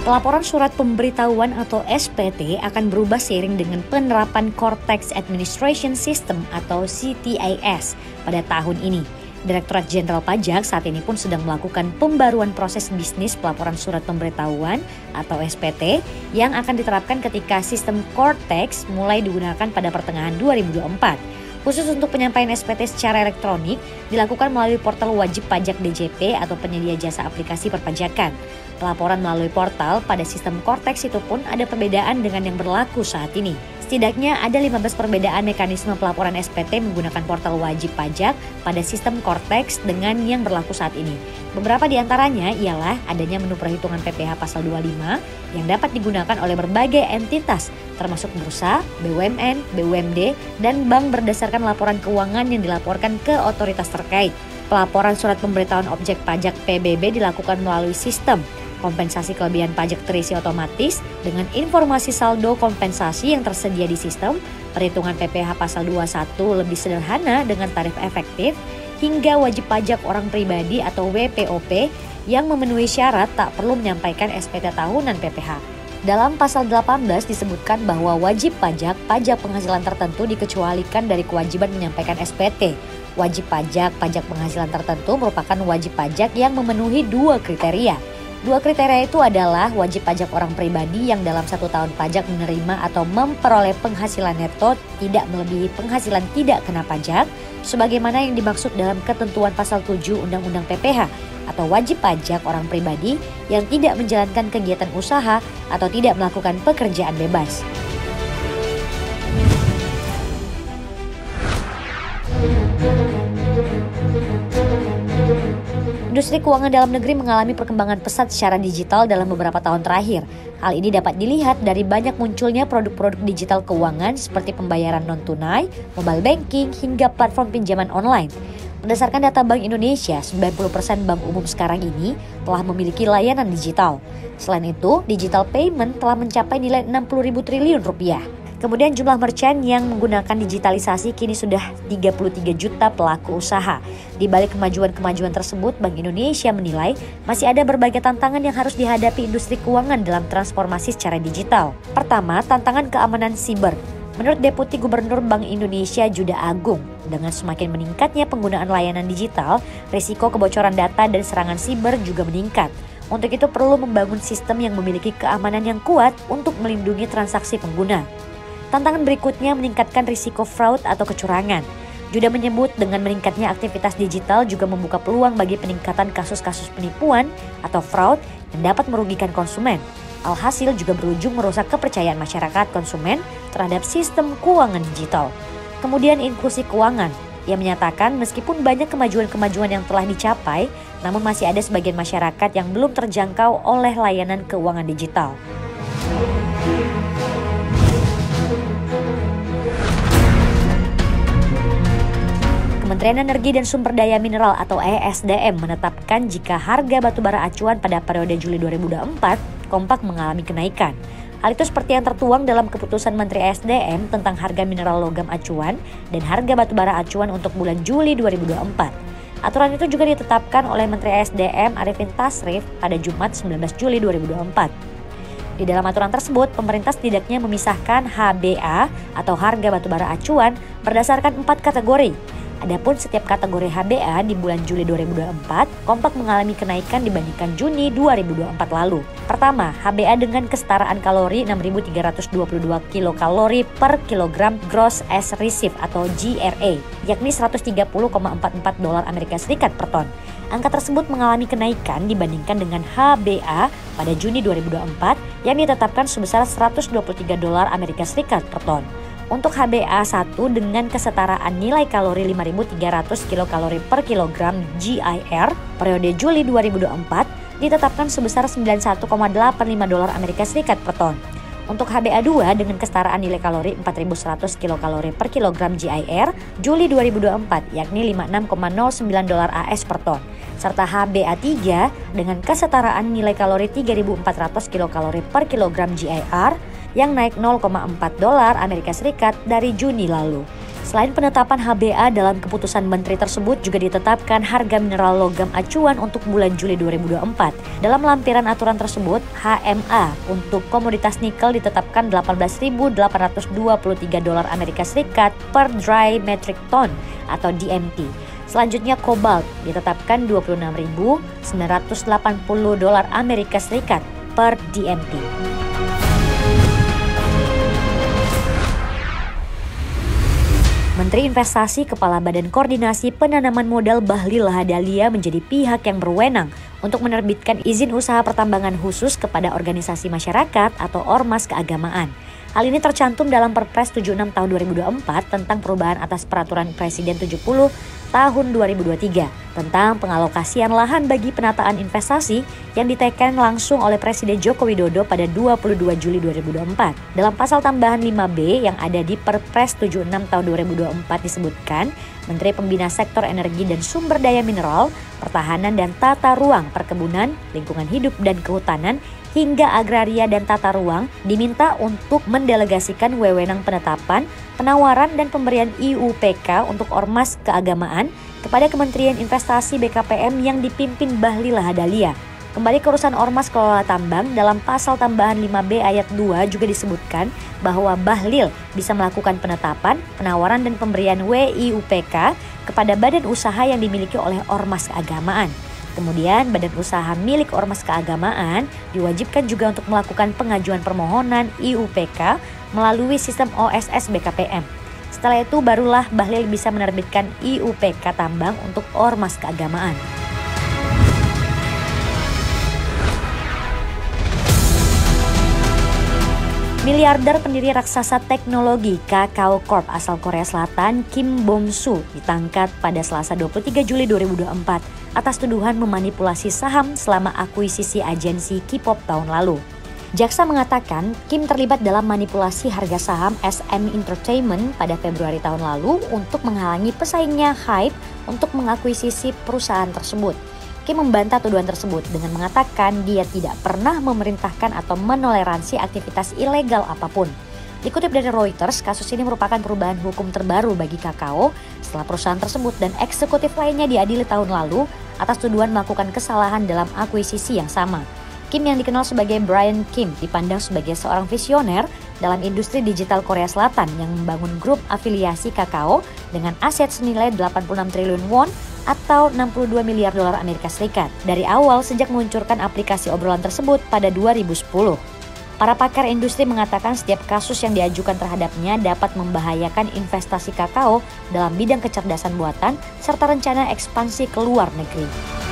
Pelaporan surat pemberitahuan atau SPT akan berubah seiring dengan penerapan Core Tax Administration System atau CTAS pada tahun ini. Direktorat Jenderal Pajak saat ini pun sedang melakukan pembaruan proses bisnis pelaporan surat pemberitahuan atau SPT yang akan diterapkan ketika sistem Core Tax mulai digunakan pada pertengahan 2024. Khusus untuk penyampaian SPT secara elektronik dilakukan melalui portal wajib pajak DJP atau penyedia jasa aplikasi perpajakan. Pelaporan melalui portal pada sistem Core Tax itu pun ada perbedaan dengan yang berlaku saat ini. Setidaknya ada 15 perbedaan mekanisme pelaporan SPT menggunakan portal wajib pajak pada sistem Core Tax dengan yang berlaku saat ini. Beberapa di antaranya ialah adanya menu perhitungan PPh pasal 25 yang dapat digunakan oleh berbagai entitas termasuk bursa, BUMN, BUMD, dan bank berdasarkan laporan keuangan yang dilaporkan ke otoritas terkait. Pelaporan surat pemberitahuan objek pajak PBB dilakukan melalui sistem kompensasi kelebihan pajak terisi otomatis dengan informasi saldo kompensasi yang tersedia di sistem, perhitungan PPh pasal 21 lebih sederhana dengan tarif efektif, hingga wajib pajak orang pribadi atau WPOP yang memenuhi syarat tak perlu menyampaikan SPT tahunan PPh. Dalam pasal 18 disebutkan bahwa wajib pajak penghasilan tertentu dikecualikan dari kewajiban menyampaikan SPT. Wajib pajak penghasilan tertentu merupakan wajib pajak yang memenuhi dua kriteria. Dua kriteria itu adalah wajib pajak orang pribadi yang dalam 1 tahun pajak menerima atau memperoleh penghasilan neto tidak melebihi penghasilan tidak kena pajak, sebagaimana yang dimaksud dalam ketentuan pasal 7 Undang-Undang PPh, atau wajib pajak orang pribadi yang tidak menjalankan kegiatan usaha atau tidak melakukan pekerjaan bebas. Industri keuangan dalam negeri mengalami perkembangan pesat secara digital dalam beberapa tahun terakhir. Hal ini dapat dilihat dari banyak munculnya produk-produk digital keuangan seperti pembayaran non-tunai, mobile banking, hingga platform pinjaman online. Berdasarkan data Bank Indonesia, 90% bank umum sekarang ini telah memiliki layanan digital. Selain itu, digital payment telah mencapai nilai 60.000 triliun rupiah. Kemudian jumlah merchant yang menggunakan digitalisasi kini sudah 33 juta pelaku usaha. Di balik kemajuan-kemajuan tersebut, Bank Indonesia menilai masih ada berbagai tantangan yang harus dihadapi industri keuangan dalam transformasi secara digital. Pertama, tantangan keamanan siber. Menurut Deputi Gubernur Bank Indonesia Juda Agung, dengan semakin meningkatnya penggunaan layanan digital, risiko kebocoran data dan serangan siber juga meningkat. Untuk itu perlu membangun sistem yang memiliki keamanan yang kuat untuk melindungi transaksi pengguna. Tantangan berikutnya meningkatkan risiko fraud atau kecurangan. Juda menyebut dengan meningkatnya aktivitas digital juga membuka peluang bagi peningkatan kasus-kasus penipuan atau fraud yang dapat merugikan konsumen. Alhasil juga berujung merusak kepercayaan masyarakat konsumen terhadap sistem keuangan digital. Kemudian inklusi keuangan. Ia menyatakan meskipun banyak kemajuan-kemajuan yang telah dicapai, namun masih ada sebagian masyarakat yang belum terjangkau oleh layanan keuangan digital. Kementerian Energi dan Sumber Daya Mineral atau ESDM menetapkan jika harga batubara acuan pada periode Juli 2024 kompak mengalami kenaikan. Hal itu seperti yang tertuang dalam keputusan Menteri ESDM tentang harga mineral logam acuan dan harga batubara acuan untuk bulan Juli 2024. Aturan itu juga ditetapkan oleh Menteri ESDM Arifin Tasrif pada Jumat 19 Juli 2024. Di dalam aturan tersebut, pemerintah setidaknya memisahkan HBA atau harga batubara acuan berdasarkan 4 kategori. Adapun setiap kategori HBA di bulan Juli 2024 kompak mengalami kenaikan dibandingkan Juni 2024 lalu. Pertama, HBA dengan kesetaraan kalori 6.322 kilokalori per kilogram gross as received atau GRA, yakni 130,44 dolar Amerika Serikat per ton. Angka tersebut mengalami kenaikan dibandingkan dengan HBA pada Juni 2024 yang ditetapkan sebesar 123 dolar Amerika Serikat per ton. Untuk HbA1 dengan kesetaraan nilai kalori 5.300 kilokalori per kilogram GIR periode Juli 2024 ditetapkan sebesar 91,85 dolar Amerika Serikat per ton. Untuk HbA2 dengan kesetaraan nilai kalori 4.100 kilokalori per kilogram GIR Juli 2024 yakni 56,09 dolar AS per ton. Serta HbA3 dengan kesetaraan nilai kalori 3.400 kilokalori per kilogram GIR yang naik 0,4 dolar Amerika Serikat dari Juni lalu. Selain penetapan HBA, dalam keputusan Menteri tersebut juga ditetapkan harga mineral logam acuan untuk bulan Juli 2024. Dalam lampiran aturan tersebut, HMA untuk komoditas nikel ditetapkan $18.823 Amerika Serikat per dry metric ton atau DMT. Selanjutnya kobalt ditetapkan $26.980 Amerika Serikat per DMT. Menteri Investasi Kepala Badan Koordinasi Penanaman Modal Bahlil Lahadalia menjadi pihak yang berwenang untuk menerbitkan izin usaha pertambangan khusus kepada organisasi masyarakat atau ormas keagamaan. Hal ini tercantum dalam Perpres 76 tahun 2024 tentang perubahan atas Peraturan Presiden 70 tahun 2023 tentang pengalokasian lahan bagi penataan investasi yang diteken langsung oleh Presiden Joko Widodo pada 22 Juli 2024. Dalam pasal tambahan 5B yang ada di Perpres 76 tahun 2024 disebutkan, Menteri Pembina Sektor Energi dan Sumber Daya Mineral, Pertahanan dan Tata Ruang, Perkebunan, Lingkungan Hidup dan Kehutanan, hingga agraria dan tata ruang diminta untuk mendelegasikan wewenang penetapan, penawaran dan pemberian IUPK untuk ormas keagamaan kepada Kementerian Investasi BKPM yang dipimpin Bahlil Lahadalia. Kembali ke urusan ormas kelola tambang, dalam pasal tambahan 5B ayat 2 juga disebutkan bahwa Bahlil bisa melakukan penetapan, penawaran dan pemberian WIUPK kepada badan usaha yang dimiliki oleh ormas keagamaan. Kemudian badan usaha milik ormas keagamaan diwajibkan juga untuk melakukan pengajuan permohonan IUPK melalui sistem OSS BKPM. Setelah itu barulah Bahlil bisa menerbitkan IUPK tambang untuk ormas keagamaan. Miliarder pendiri raksasa teknologi Kakao Corp asal Korea Selatan Kim Bong-soo ditangkap pada Selasa 23 Juli 2024 atas tuduhan memanipulasi saham selama akuisisi agensi K-pop tahun lalu. Jaksa mengatakan Kim terlibat dalam manipulasi harga saham SM Entertainment pada Februari tahun lalu untuk menghalangi pesaingnya Hype untuk mengakuisisi perusahaan tersebut. Kim membantah tuduhan tersebut dengan mengatakan dia tidak pernah memerintahkan atau menoleransi aktivitas ilegal apapun. Dikutip dari Reuters, kasus ini merupakan perubahan hukum terbaru bagi Kakao setelah perusahaan tersebut dan eksekutif lainnya diadili tahun lalu atas tuduhan melakukan kesalahan dalam akuisisi yang sama. Kim yang dikenal sebagai Brian Kim dipandang sebagai seorang visioner dalam industri digital Korea Selatan yang membangun grup afiliasi Kakao dengan aset senilai 86 triliun won atau 62 miliar dolar Amerika Serikat dari awal sejak meluncurkan aplikasi obrolan tersebut pada 2010. Para pakar industri mengatakan setiap kasus yang diajukan terhadapnya dapat membahayakan investasi Kakao dalam bidang kecerdasan buatan serta rencana ekspansi ke luar negeri.